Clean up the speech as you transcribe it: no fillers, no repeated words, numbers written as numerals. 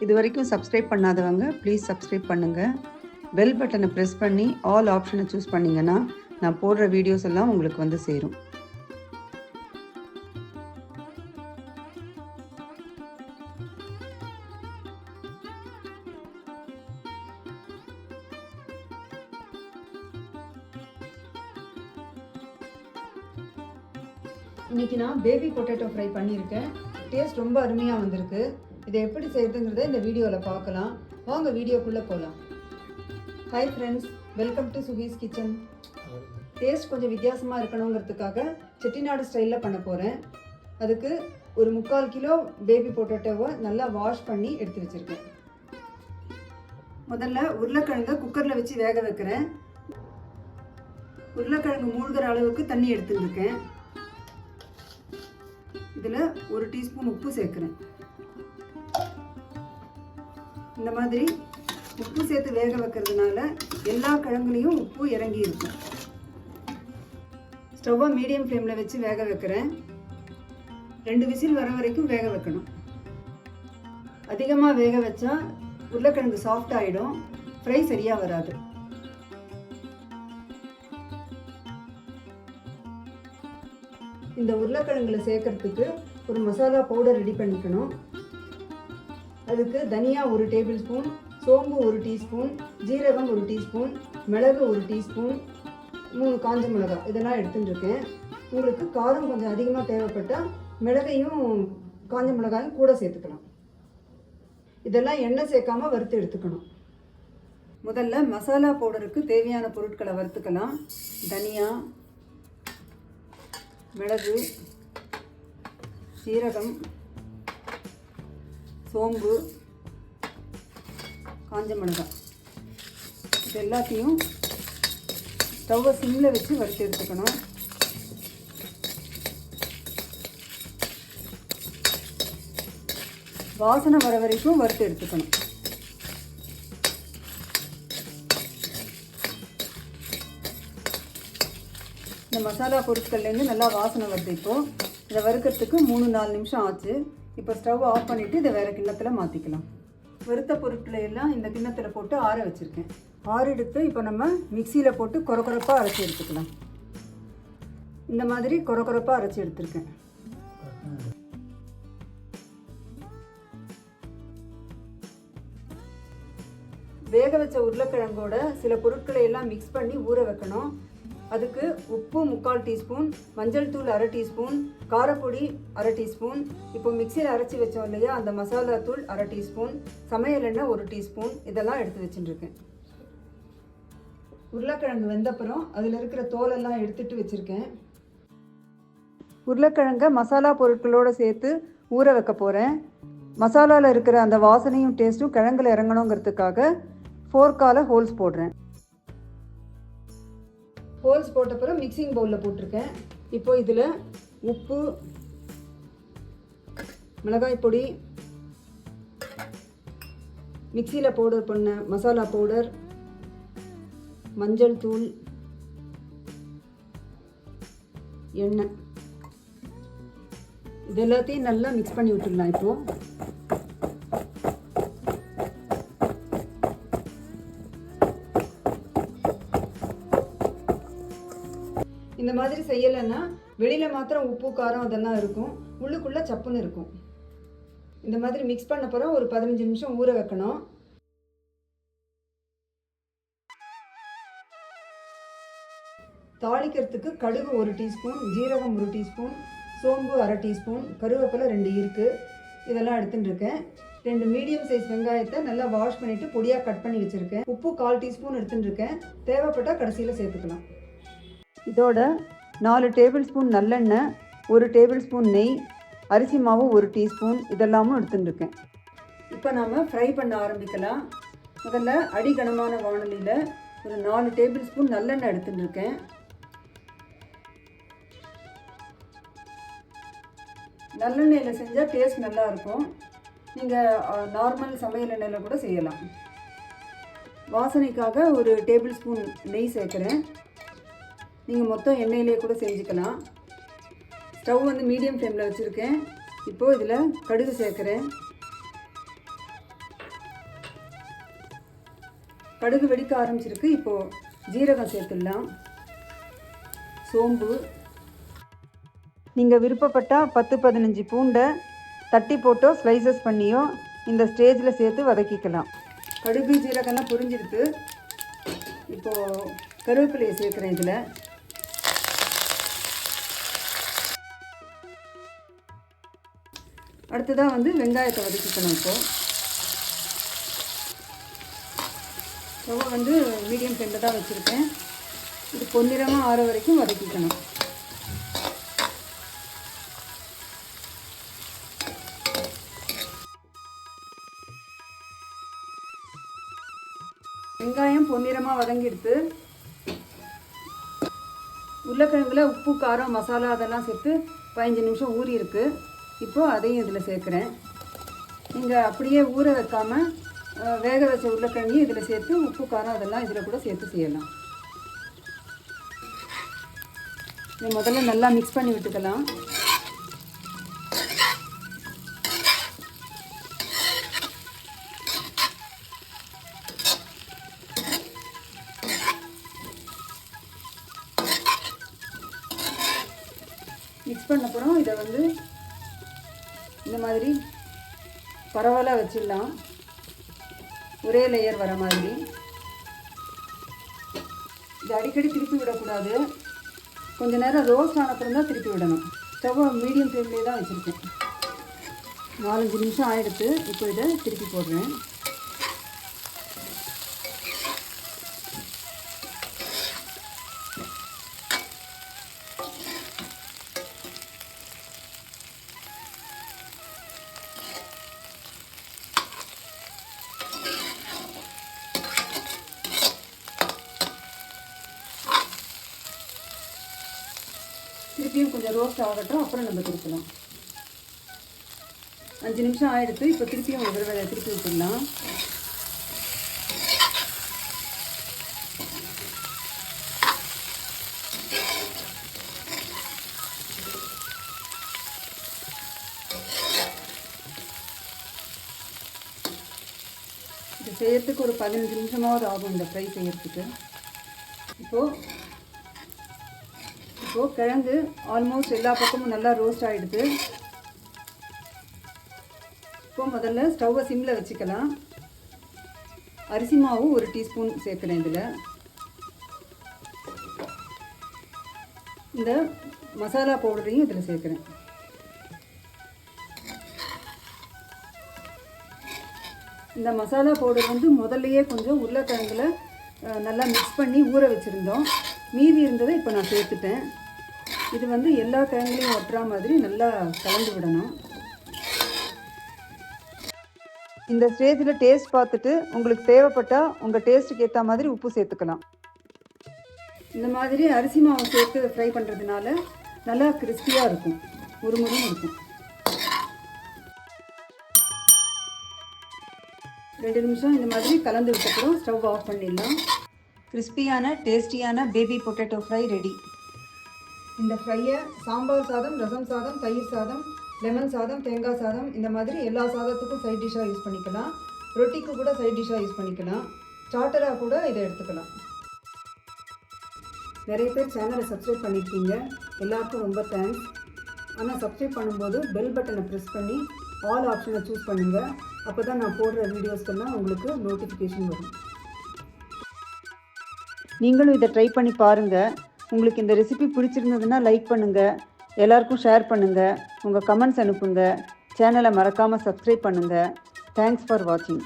இது வரைக்கும் சப்ஸ்கிரைப் பண்ணாதவங்க ப்ளீஸ் சப்ஸ்கிரைப் பண்ணுங்கள். பெல் பட்டனை ப்ரெஸ் பண்ணி ஆல் ஆப்ஷனை சூஸ் பண்ணிங்கன்னா நான் போடுற வீடியோஸ் எல்லாம் உங்களுக்கு வந்து சேரும். இன்றைக்கி நான் பேபி பொட்டேட்டோ ஃப்ரை பண்ணியிருக்கேன். டேஸ்ட் ரொம்ப அருமையாக வந்திருக்கு. இதை எப்படி செய்கிறதுங்கிறத இந்த வீடியோவில் பார்க்கலாம். வாங்க வீடியோக்குள்ளே போகலாம். Hi friends, welcome to சுகீஸ் kitchen. Taste கொஞ்சம் வித்தியாசமாக இருக்கணுங்கிறதுக்காக செட்டிநாடு ஸ்டைலில் பண்ண போகிறேன். அதுக்கு ஒரு 3/4 கிலோ பேபி பொட்டேட்டோவை நல்லா வாஷ் பண்ணி எடுத்து வச்சுருக்கேன். முதல்ல உருளைக்கிழங்கை குக்கரில் வச்சு வேக வைக்கிறேன். உருளைக்கிழங்கு மூழ்கிற அளவுக்கு தண்ணி எடுத்துருக்கேன். இதில் 1 டீஸ்பூன் உப்பு சேர்க்குறேன். இந்த மாதிரி உப்பு சேர்த்து வேக வைக்கிறதுனால எல்லா கிழங்குலையும் உப்பு இறங்கி இருக்கும். ஸ்டவ்வை மீடியம் ஃப்ளேமில் வச்சு வேக வைக்கிறேன். 2 விசில் வர வரைக்கும் வேக வைக்கணும். அதிகமாக வேக வச்சா உருளைக்கிழங்கு சாஃப்ட் ஆகிடும், ஃப்ரை சரியாக வராது. இந்த உருளைக்கிழங்குல சேர்க்கறதுக்கு ஒரு மசாலா பவுடர் ரெடி பண்ணிக்கணும். அதுக்கு தனியா 1 டேபிள் ஸ்பூன், சோம்பு 1 டீஸ்பூன், ஜீரகம் 1 டீஸ்பூன், மிளகு 1 டீஸ்பூன், 3 காஞ்ச மிளகாய் இதெல்லாம் எடுத்துட்டுருக்கேன். உங்களுக்கு காரம் கொஞ்சம் அதிகமாக தேவைப்பட்டால் மிளகையும் காஞ்ச மிளகாயும் கூட சேர்த்துக்கலாம். இதெல்லாம் எண்ணெய் சேர்க்காம வறுத்து எடுத்துக்கணும். முதல்ல மசாலா பவுடருக்கு தேவையான பொருட்களை வறுத்துக்கலாம். தனியா, மிளகு, சீரகம், சோம்பு, காஞ்ச மிளகாய் இது எல்லாத்தையும் ஸ்டவ்வை சிம்மில் வச்சு வறுத்து எடுத்துக்கணும். வாசனை வர வரைக்கும் வறுத்து எடுத்துக்கணும். இந்த மசாலா பொருட்கள்லேருந்து நல்லா வாசனை வருது. இப்போது இதை வறுக்கிறதுக்கு 3-4 நிமிஷம் ஆச்சு. இப்போ ஸ்டவ் ஆஃப் பண்ணிவிட்டு இதை வேறு கிண்ணத்தில் மாற்றிக்கலாம். வறுத்த பொருட்களை எல்லாம் இந்த கிண்ணத்தில் போட்டு ஆற வச்சுருக்கேன். ஆற எடுத்து இப்போ நம்ம மிக்சியில் போட்டு கொரகொரப்பாக அரைச்சி எடுத்துக்கலாம். இந்த மாதிரி கொரகொரப்பாக அரைச்சி எடுத்துருக்கேன். வேக வச்ச உருளைக்கிழங்கோட சில பொருட்களை எல்லாம் மிக்ஸ் பண்ணி ஊற வைக்கணும். அதுக்கு உப்பு 3/4 டீஸ்பூன், மஞ்சள் தூள் 1/2 டீஸ்பூன், காரப்பொடி 1/2 டீஸ்பூன், இப்போ மிக்சியில் அரைச்சி வச்சோம் இல்லையா அந்த மசாலா தூள் 1/2 டீஸ்பூன், சமையல் எண்ணெய் 1 டீஸ்பூன் இதெல்லாம் எடுத்து வச்சுட்டுருக்கேன். உருளைக்கிழங்கு வெந்தப்புறம் அதில் இருக்கிற தோலெல்லாம் எடுத்துட்டு வச்சுருக்கேன். உருளைக்கிழங்கை மசாலா பொருட்களோடு சேர்த்து ஊற வைக்க போகிறேன். மசாலாவில் இருக்கிற அந்த வாசனையும் டேஸ்ட்டும் கிழங்குல இறங்கணுங்கிறதுக்காக ஃபோர்க்கால் ஹோல்ஸ் போடுறேன். ஹோல்ஸ் போட்ட பிறகு மிக்சிங் பவுலில் போட்டிருக்கேன். இப்போ இதில் உப்பு, மிளகாய் பொடி, மிக்சியில் பவுடர் பண்ண மசாலா பவுடர், மஞ்சள் தூள், எண்ணெய் இது எல்லாத்தையும் நல்லா மிக்ஸ் பண்ணி விட்டுடலாம். இப்போது இந்த மாதிரி செய்யலைன்னா வெளியில் மாத்திரம் உப்பு காரம் அதெல்லாம் இருக்கும், உள்ளுக்குள்ளே சப்புன்னு இருக்கும். இந்த மாதிரி மிக்ஸ் பண்ண பிறகு ஒரு 15 நிமிஷம் ஊற வைக்கணும். தாளிக்கிறதுக்கு கடுகு 1 டீஸ்பூன், ஜீரகம் 1 டீஸ்பூன், சோம்பு 1/2 டீஸ்பூன், கருவேப்பிலை 2 இருக்கு இதெல்லாம் எடுத்துட்டு இருக்கேன். 2 மீடியம் சைஸ் வெங்காயத்தை நல்லா வாஷ் பண்ணிவிட்டு பொடியாக கட் பண்ணி வச்சுருக்கேன். உப்பு 1/4 டீஸ்பூன் எடுத்துட்டு இருக்கேன். தேவைப்பட்டால் கடைசியில் சேர்த்துக்கலாம். இதோட 4 டேபிள் ஸ்பூன் நல்லெண்ணெய், 1 டேபிள் ஸ்பூன் நெய், அரிசி மாவு 1 டீஸ்பூன் இதெல்லாமும் எடுத்துட்டுருக்கேன். இப்போ நாம் ஃப்ரை பண்ண ஆரம்பிக்கலாம். முதல்ல அடிகனமான வானலியில் ஒரு 4 டேபிள் ஸ்பூன் நல்லெண்ணெய் எடுத்துட்டுருக்கேன். நல்லெண்ணெயில் செஞ்சால் டேஸ்ட் நல்லாயிருக்கும். நீங்கள் நார்மல் சமையல் எண்ணெயில் கூட செய்யலாம். வாசனைக்காக 1 டேபிள் ஸ்பூன் நெய் சேர்க்குறேன். நீங்கள் மொத்தம் எண்ணெயிலே கூட செஞ்சுக்கலாம். ஸ்டவ் வந்து மீடியம் ஃப்ளேமில் வச்சுருக்கேன். இப்போது இதில் கடுகு சேர்க்குறேன். கடுகு வெடிக்க ஆரம்பிச்சிருக்கு. இப்போது ஜீரகம் சேர்த்துடலாம், சோம்பு. நீங்கள் விருப்பப்பட்டால் 10-15 பூண்டை தட்டி போட்டோ ஸ்லைசஸ் பண்ணியோ இந்த ஸ்டேஜில் சேர்த்து வதக்கிக்கலாம். கடுகு ஜீரகம்லாம் புரிஞ்சிருக்கு. இப்போது கருவேப்பிலையை சேர்க்குறேன். இதில் அடுத்ததாக வெங்காயத்தை வதக்கிக்கணும். இப்போது மீடியம் ஃப்ளேமில் தான் வச்சுருக்கேன். இது பொன்னிறமாக ஆற வரைக்கும் வதக்கிக்கணும். வெங்காயம் பொன்னிறமாக வதங்கிடுத்து. உருளைக்கிழங்குல உப்பு, காரம், மசாலா அதெல்லாம் சேர்த்து 15 நிமிஷம் ஊறி இருக்குது. இப்போது அதையும் இதில் சேர்க்குறேன். நீங்கள் அப்படியே ஊற வைக்காமல் வேக வச்ச உருளைக்கிழங்கையும் இதில் சேர்த்து உப்பு, காரம் அதெல்லாம் இதில் கூட சேர்த்து செய்யலாம். இதை முதல்ல நல்லா மிக்ஸ் பண்ணி விட்டுக்கலாம். மிக்ஸ் பண்ண அப்புறம் இதை இந்த மாதிரி பரவலாக வச்சிடலாம், ஒரே லேயர் வர மாதிரி. இது அடிக்கடி திருப்பி விடக்கூடாது. கொஞ்சம் நேரம் ரோஸ்ட் ஆன அப்புறம் தான் திருப்பி விடணும். ஸ்டவ்வை மீடியம் ஃப்ளேம்லேயே தான் வச்சுருக்கேன். 4-5 நிமிஷம் ஆகிடுத்து. இப்போ இதை திருப்பி போடுறேன். திருப்பியும் கொஞ்சம் ரோஸ்ட் ஆகட்டும், அப்புறம் நம்ம திருப்பலாம். 5 நிமிஷம் ஆகிடுத்து. இப்போ திருப்பியும் ஒரு தடவை திருப்பி விட்டுடலாம். இது செய்யறதுக்கு ஒரு 15 நிமிஷமாவது ஆகும் இந்த ஃப்ரை செய்யறதுக்கு. இப்போது கிழங்கு ஆல்மோஸ்ட் எல்லா பக்கமும் நல்லா ரோஸ்ட் ஆகிடுது. இப்போ முதல்ல ஸ்டவ்வை சிம்மில் வச்சுக்கலாம். அரிசி மாவு 1 டீஸ்பூன் சேர்க்குறேன். இதில் இந்த மசாலா பவுடரையும் இதில் சேர்க்குறேன். இந்த மசாலா பவுடர் முதல்லையே கொஞ்சம் உருளைக்கிழங்குல நல்லா மிக்ஸ் பண்ணி ஊற வச்சுருந்தோம். மீதி இருந்ததை இப்போ நான் சேர்த்துட்டேன். இது எல்லா கிழங்குலையும் ஒட்டுற மாதிரி நல்லா கலந்து விடணும். இந்த ஸ்டேஜில் டேஸ்ட் பார்த்துட்டு உங்களுக்கு தேவைப்பட்டால் உங்கள் டேஸ்ட்டுக்கு ஏற்ற மாதிரி உப்பு சேர்த்துக்கலாம். இந்த மாதிரி அரிசி மாவு சேர்த்து ஃப்ரை பண்ணுறதுனால நல்லா கிறிஸ்பியாக இருக்கும், முறுமுறுன்னு இருக்கும். 2 நிமிஷம் இந்த மாதிரி கலந்து விட்டப்புறம் ஸ்டவ் ஆஃப் பண்ணிடலாம். கிறிஸ்பியான டேஸ்டியான பேபி பொட்டேட்டோ ஃப்ரை ரெடி. இந்த ஃப்ரையை சாம்பார் சாதம், ரசம் சாதம், தயிர் சாதம், லெமன் சாதம், தேங்காய் சாதம் இந்த மாதிரி எல்லா சாதத்துக்கும் சைட் டிஷ்ஷாக யூஸ் பண்ணிக்கலாம். ரொட்டிக்கு கூட சைட் டிஷ்ஷாக யூஸ் பண்ணிக்கலாம். ஸ்டார்டராக கூட இதை எடுத்துக்கலாம். நிறைய பேர் சேனலை சப்ஸ்கிரைப் பண்ணியிருக்கீங்க, எல்லாருக்கும் ரொம்ப தேங்க்ஸ். ஆனால் சப்ஸ்கிரைப் பண்ணும்போது பெல் பட்டனை ப்ரெஸ் பண்ணி ஆல் ஆப்ஷனை சூஸ் பண்ணுங்கள். அப்போ தான் நான் போடுற வீடியோஸ்க்கெல்லாம் உங்களுக்கு நோட்டிஃபிகேஷன் வரும். நீங்களும் இதை ட்ரை பண்ணி பாருங்கள். உங்களுக்கு இந்த ரெசிபி பிடிச்சிருந்ததுன்னா லைக் பண்ணுங்கள், எல்லாருக்கும் ஷேர் பண்ணுங்கள், உங்கள் கமெண்ட்ஸ் அனுப்புங்க. சேனலை மறக்காமல் சப்ஸ்கிரைப் பண்ணுங்கள். தேங்க்ஸ் ஃபார் வாட்சிங்.